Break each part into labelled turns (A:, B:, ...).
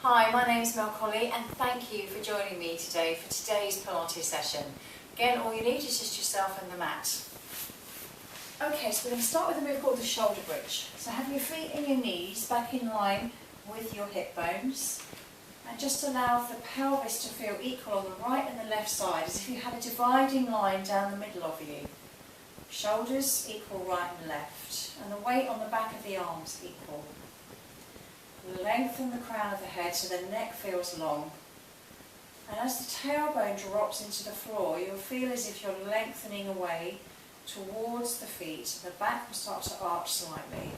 A: Hi, my name is Mel Collie and thank you for joining me today for today's Pilates session. Again, all you need is just yourself and the mat. Okay, so we're going to start with a move called the shoulder bridge. So have your feet and your knees back in line with your hip bones, and just allow the pelvis to feel equal on the right and the left side, as if you had a dividing line down the middle of you. Shoulders equal right and left, and the weight on the back of the arms equal. Lengthen the crown of the head so the neck feels long. And as the tailbone drops into the floor, you'll feel as if you're lengthening away towards the feet. The back will start to arch slightly.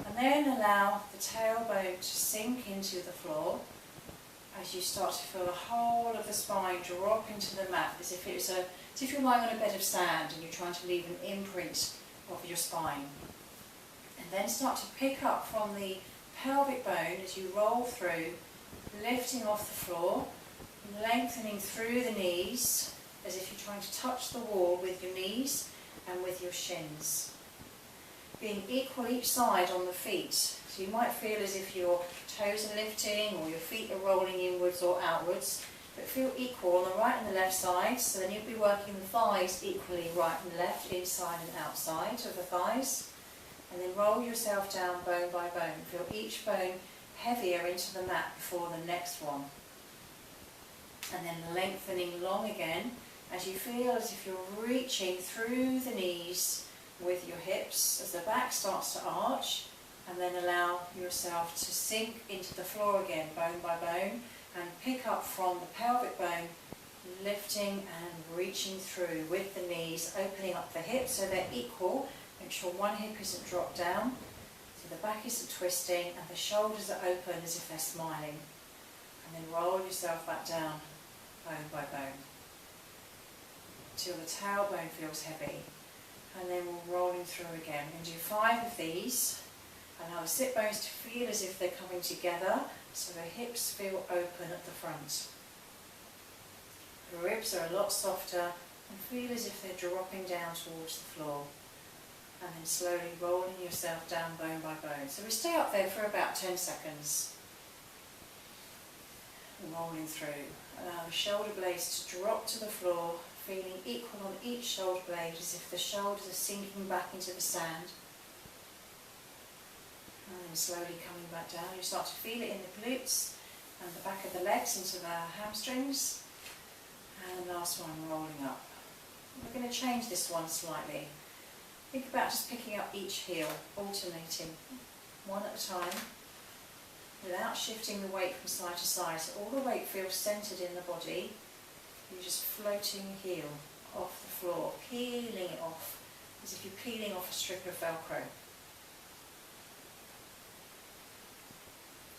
A: And then allow the tailbone to sink into the floor as you start to feel the whole of the spine drop into the mat, as if you're lying on a bed of sand and you're trying to leave an imprint of your spine. And then start to pick up from the pelvic bone as you roll through, lifting off the floor, lengthening through the knees as if you're trying to touch the wall with your knees and with your shins. Being equal each side on the feet, so you might feel as if your toes are lifting or your feet are rolling inwards or outwards, but feel equal on the right and the left side, so then you'll be working the thighs equally right and left, inside and outside of the thighs. And then roll yourself down bone by bone. Feel each bone heavier into the mat before the next one. And then lengthening long again as you feel as if you're reaching through the knees with your hips as the back starts to arch, and then allow yourself to sink into the floor again, bone by bone, and pick up from the pelvic bone, lifting and reaching through with the knees, opening up the hips so they're equal. Make sure one hip isn't dropped down, so the back isn't twisting, and the shoulders are open as if they're smiling. And then roll yourself back down, bone by bone, till the tailbone feels heavy. And then we're rolling through again. We're going to do 5 of these. Allow the sit bones to feel as if they're coming together, so the hips feel open at the front. The ribs are a lot softer and feel as if they're dropping down towards the floor. And then slowly rolling yourself down bone by bone. So we stay up there for about 10 seconds. Rolling through. Allow the shoulder blades to drop to the floor, feeling equal on each shoulder blade as if the shoulders are sinking back into the sand. And then slowly coming back down. You start to feel it in the glutes and the back of the legs into the hamstrings. And the last one, rolling up. We're going to change this one slightly. Think about just picking up each heel, alternating one at a time, without shifting the weight from side to side. So all the weight feels centred in the body. You're just floating the heel off the floor, peeling it off, as if you're peeling off a strip of Velcro.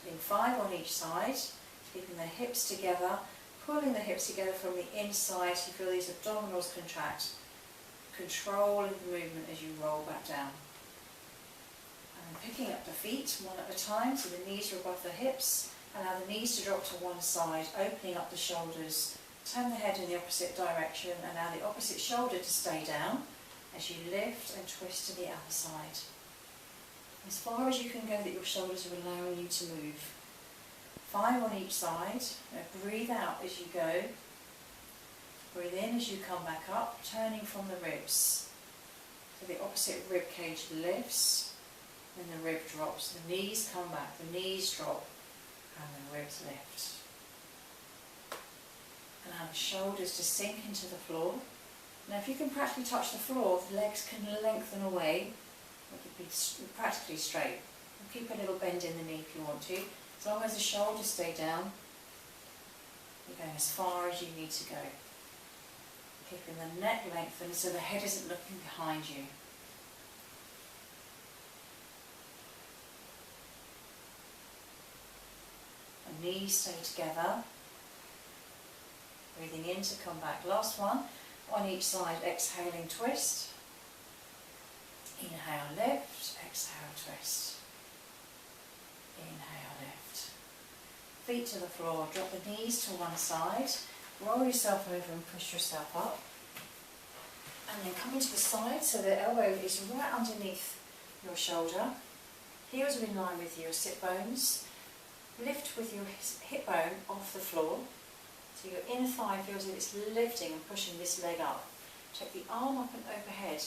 A: Doing 5 on each side, keeping the hips together, pulling the hips together from the inside. You feel these abdominals contract. Controlling the movement as you roll back down. And picking up the feet one at a time, so the knees are above the hips. Allow the knees to drop to one side, opening up the shoulders. Turn the head in the opposite direction, allow the opposite shoulder to stay down as you lift and twist to the other side. As far as you can go that your shoulders are allowing you to move. 5 on each side. Now breathe out as you go. Breathe in as you come back up, turning from the ribs. So the opposite rib cage lifts, then the rib drops. The knees come back, the knees drop, and the ribs lift. Allow the shoulders to sink into the floor. Now if you can practically touch the floor, the legs can lengthen away. It could be practically straight. And keep a little bend in the knee if you want to. As long as the shoulders stay down, you're going as far as you need to go. Keeping the neck lengthened so the head isn't looking behind you. The knees stay together. Breathing in to come back. Last one. On each side, exhaling, twist. Inhale, lift. Exhale, twist. Inhale, lift. Feet to the floor. Drop the knees to one side. Roll yourself over and push yourself up. And then come into the side so the elbow is right underneath your shoulder. Heels are in line with your sit bones. Lift with your hip bone off the floor. So your inner thigh feels as if it's lifting and pushing this leg up. Take the arm up and overhead.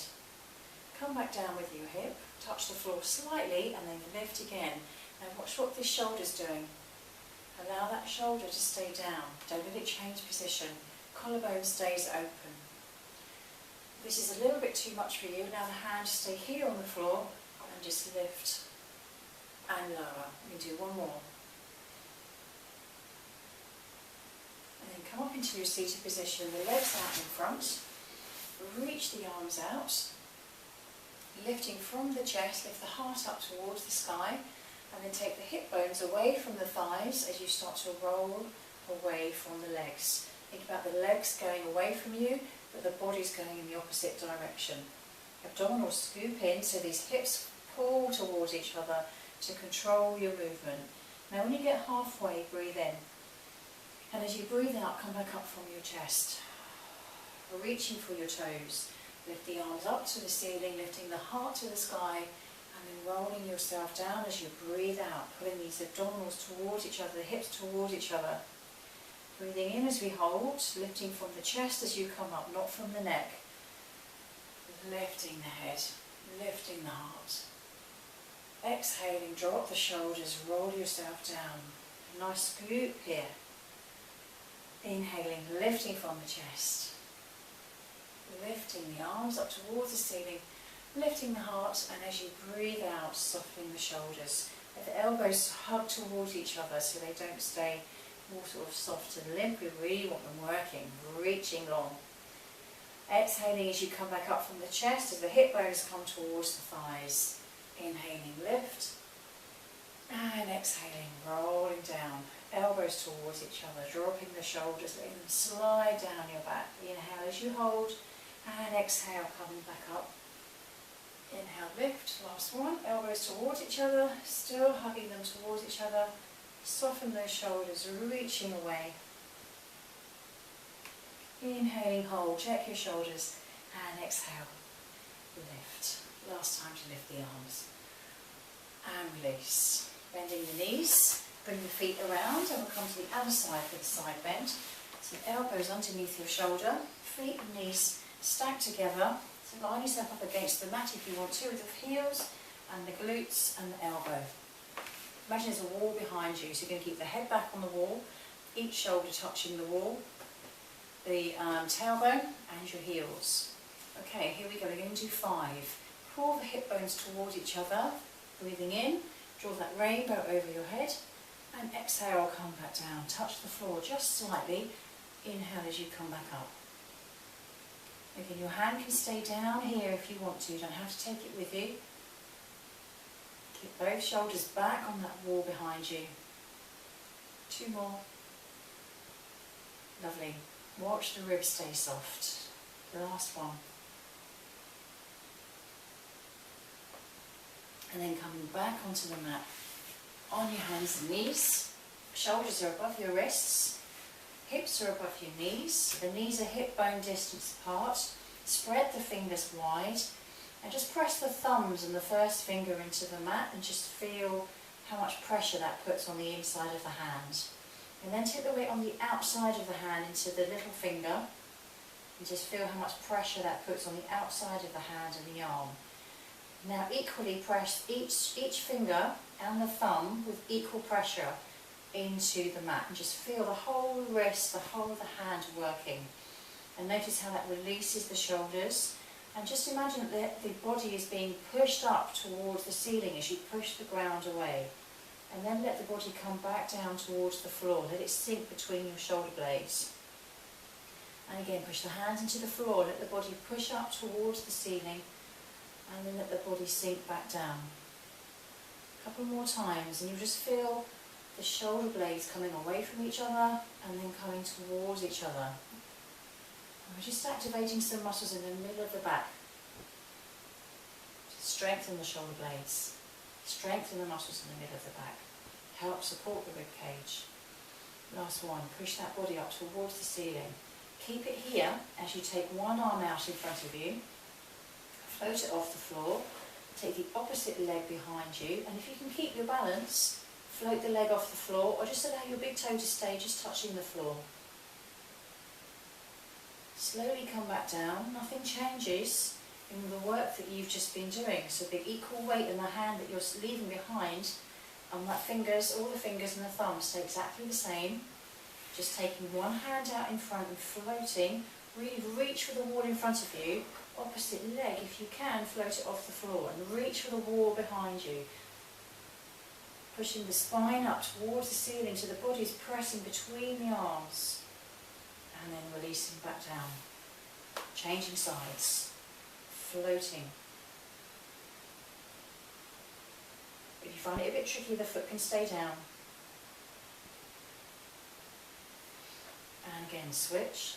A: Come back down with your hip, touch the floor slightly and then lift again. Now watch what this shoulder's doing. Allow that shoulder to stay down. Don't let it change position. Collarbone stays open. This is a little bit too much for you. Now the hands stay here on the floor and just lift and lower. We can do one more. And then come up into your seated position, the legs out in front. Reach the arms out. Lifting from the chest, lift the heart up towards the sky. And then take the hip bones away from the thighs as you start to roll away from the legs. Think about the legs going away from you, but the body's going in the opposite direction. Abdominals scoop in, so these hips pull towards each other to control your movement. Now when you get halfway, breathe in. And as you breathe out, come back up from your chest. Reaching for your toes. Lift the arms up to the ceiling, lifting the heart to the sky, and then rolling yourself down as you breathe out, pulling these abdominals towards each other, the hips towards each other. Breathing in as we hold, lifting from the chest as you come up, not from the neck. Lifting the head, lifting the heart. Exhaling, drop the shoulders, roll yourself down. A nice scoop here. Inhaling, lifting from the chest. Lifting the arms up towards the ceiling, lifting the heart, and as you breathe out, softening the shoulders. Let the elbows hug towards each other so they don't stay more sort of soft and limp. We really want them working, reaching long. Exhaling as you come back up from the chest, as the hip bones come towards the thighs. Inhaling, lift, and exhaling, rolling down. Elbows towards each other, dropping the shoulders, letting them slide down your back. Inhale as you hold, and exhale, coming back up. Inhale, lift, last one. Elbows towards each other, still hugging them towards each other. Soften those shoulders, reaching away. Inhaling, hold, check your shoulders, and exhale, lift. Last time to lift the arms. And release. Bending the knees, bring the feet around, and we'll come to the other side with the side bend. So elbows underneath your shoulder, feet and knees stacked together. So line yourself up against the mat if you want to, with the heels and the glutes and the elbow. Imagine there's a wall behind you, so you're going to keep the head back on the wall, each shoulder touching the wall, the tailbone and your heels. Okay, here we go, we're going to do 5. Pull the hip bones towards each other, breathing in, draw that rainbow over your head, and exhale, come back down, touch the floor just slightly, inhale as you come back up. Again, your hand can stay down here if you want to, you don't have to take it with you. Keep both shoulders back on that wall behind you. 2 more. Lovely. Watch the ribs stay soft. The last one. And then coming back onto the mat. On your hands and knees. Shoulders are above your wrists. Hips are above your knees. The knees are hip bone distance apart. Spread the fingers wide. And just press the thumbs and the first finger into the mat and just feel how much pressure that puts on the inside of the hand. And then take the weight on the outside of the hand into the little finger and just feel how much pressure that puts on the outside of the hand and the arm. Now equally press each finger and the thumb with equal pressure into the mat and just feel the whole wrist, the whole of the hand working. And notice how that releases the shoulders. And just imagine that the body is being pushed up towards the ceiling as you push the ground away. And then let the body come back down towards the floor. Let it sink between your shoulder blades. And again, push the hands into the floor. Let the body push up towards the ceiling. And then let the body sink back down. A couple more times, and you'll just feel the shoulder blades coming away from each other and then coming towards each other. And we're just activating some muscles in the middle of the back. Strengthen the shoulder blades. Strengthen the muscles in the middle of the back. Help support the rib cage. Last one. Push that body up towards the ceiling. Keep it here as you take one arm out in front of you. Float it off the floor. Take the opposite leg behind you. And if you can keep your balance, Float the leg off the floor, or just allow your big toe to stay just touching the floor. Slowly come back down, nothing changes in the work that you've just been doing. So the equal weight in the hand that you're leaving behind, and that fingers, all the fingers and the thumbs stay exactly the same. Just taking one hand out in front and floating, really reach for the wall in front of you, opposite leg if you can, float it off the floor and reach for the wall behind you. Pushing the spine up towards the ceiling so the body's pressing between the arms, and then releasing back down. Changing sides, floating. If you find it a bit tricky, the foot can stay down. And again, switch.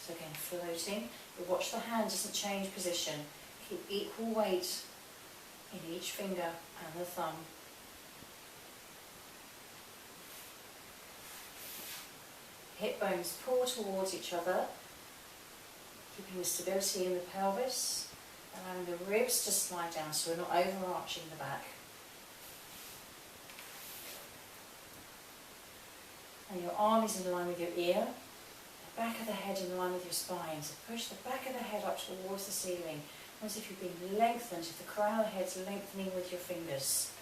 A: So again, floating. But watch the hand doesn't change position. Keep equal weight in each finger and the thumb. Hip bones pull towards each other, keeping the stability in the pelvis, allowing the ribs to slide down so we're not overarching the back. And your arm is in line with your ear, the back of the head in line with your spine. So push the back of the head up towards the ceiling, as if you're being lengthened, if the crown of the head's lengthening with your fingers.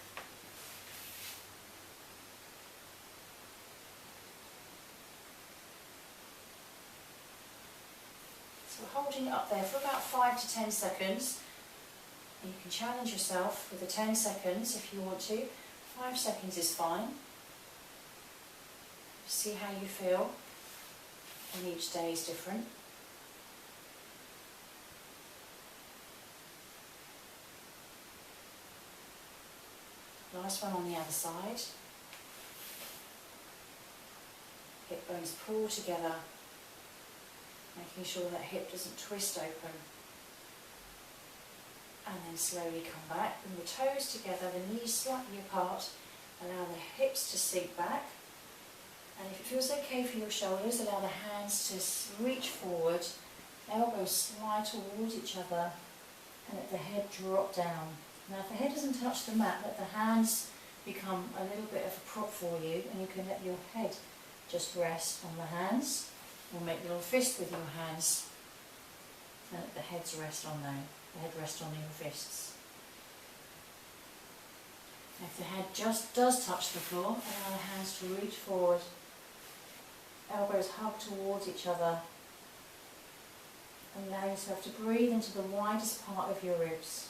A: So holding it up there for about 5 to 10 seconds. And you can challenge yourself with the 10 seconds if you want to. 5 seconds is fine. See how you feel, and each day is different. Last one on the other side. Hip bones pull together, making sure that hip doesn't twist open. And then slowly come back. Bring the toes together, the knees slightly apart. Allow the hips to sink back. And if it feels okay for your shoulders, allow the hands to reach forward, elbows slide towards each other, and let the head drop down. Now if the head doesn't touch the mat, let the hands become a little bit of a prop for you, and you can let your head just rest on the hands, or make a little fist with your hands, and let the heads rest on there, the head rest on your fists. And if the head just does touch the floor, allow the hands to reach forward. Elbows hug towards each other. And allow yourself to breathe into the widest part of your ribs.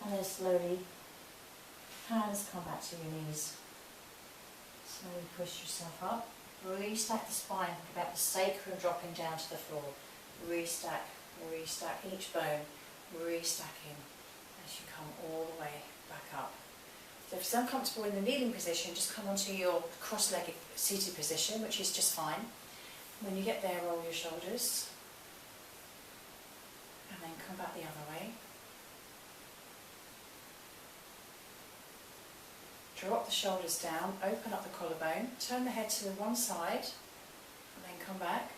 A: And then slowly, hands come back to your knees. Slowly push yourself up. Restack the spine, think about the sacrum dropping down to the floor. Restack, restack each bone, restacking as you come all the way back up. So if you're uncomfortable in the kneeling position, just come onto your cross-legged seated position, which is just fine. When you get there, roll your shoulders, and then come back the other way. Drop the shoulders down, open up the collarbone, turn the head to the one side, and then come back,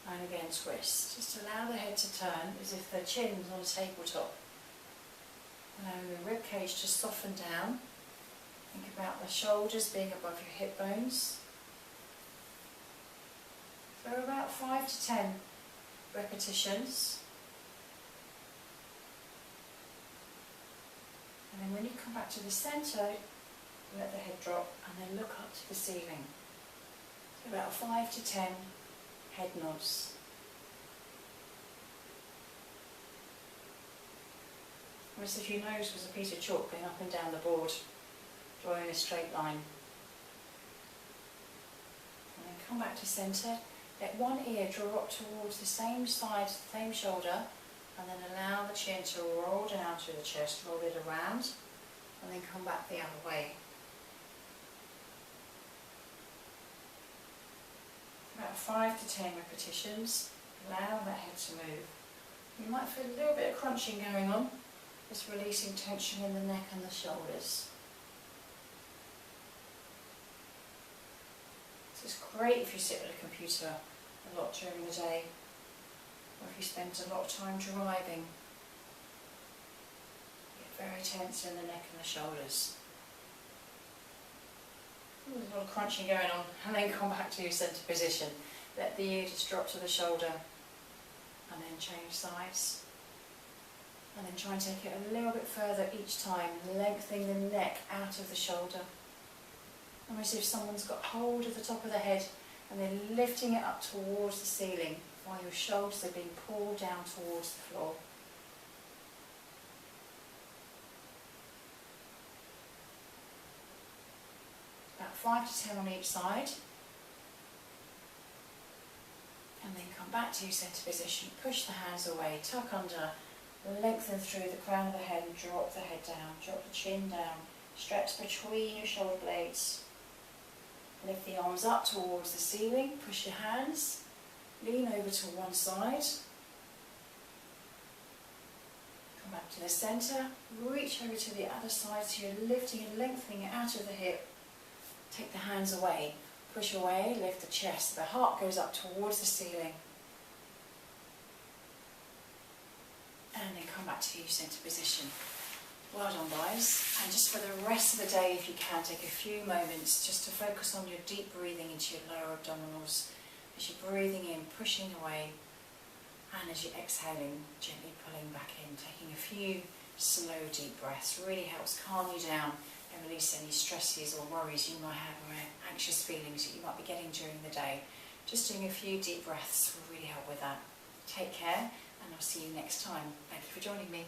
A: and again twist. Just allow the head to turn as if the chin's on a tabletop. Allowing the rib cage to soften down. Think about the shoulders being above your hip bones. So about 5 to 10 repetitions. And then when you come back to the centre, let the head drop and then look up to the ceiling. So about 5 to 10 head nods. Almost if your nose was a piece of chalk going up and down the board, drawing a straight line. And then come back to centre. Let one ear drop towards the same side, same shoulder, and then allow the chin to roll down through the chest, roll it around, and then come back the other way. About 5 to 10 repetitions. Allow that head to move. You might feel a little bit of crunching going on, just releasing tension in the neck and the shoulders. So it's great if you sit at a computer a lot during the day, or if you spend a lot of time driving. tense in the neck and the shoulders. Ooh, there's a lot of crunching going on, and then come back to your centre position. Let the ear just drop to the shoulder, and then change sides. And then try and take it a little bit further each time, lengthening the neck out of the shoulder. Almost as if someone's got hold of the top of the head and then lifting it up towards the ceiling while your shoulders are being pulled down towards the floor. About 5 to 10 on each side. And then come back to your centre position, push the hands away, tuck under, lengthen through the crown of the head and drop the head down, drop the chin down, stretch between your shoulder blades. Lift the arms up towards the ceiling, push your hands, lean over to one side, come back to the centre, reach over to the other side so you're lifting and lengthening it out of the hip. Take the hands away, push away, lift the chest, the heart goes up towards the ceiling. And then come back to your centre position. Well done, guys. And just for the rest of the day, if you can, take a few moments just to focus on your deep breathing into your lower abdominals. As you're breathing in, pushing away, and as you're exhaling, gently pulling back in, taking a few slow, deep breaths. Really helps calm you down and release any stresses or worries you might have or anxious feelings that you might be getting during the day. Just doing a few deep breaths will really help with that. Take care, and I'll see you next time. Thank you for joining me.